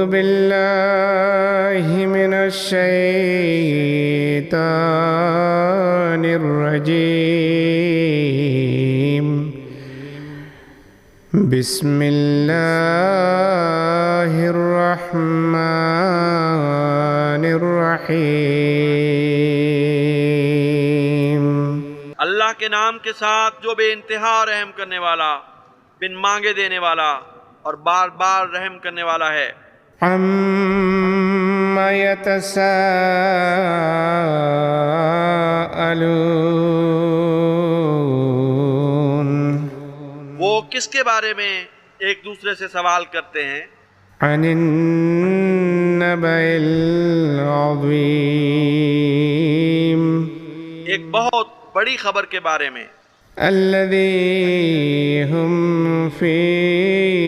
बिल्लाहि मिनश शैतानिर रजीम। बिस्मिल्लाहिर रहमानिर रहीम। अल्लाह के नाम के साथ जो बेइंतहा रहम करने वाला, बिन मांगे देने वाला और बार बार रहम करने वाला है। अम्मा यतसाअलून। वो किसके बारे में एक दूसरे से सवाल करते हैं? अनिन नबइल अज़ीम। एक बहुत बड़ी खबर के बारे में। अल्लज़ी हुम फी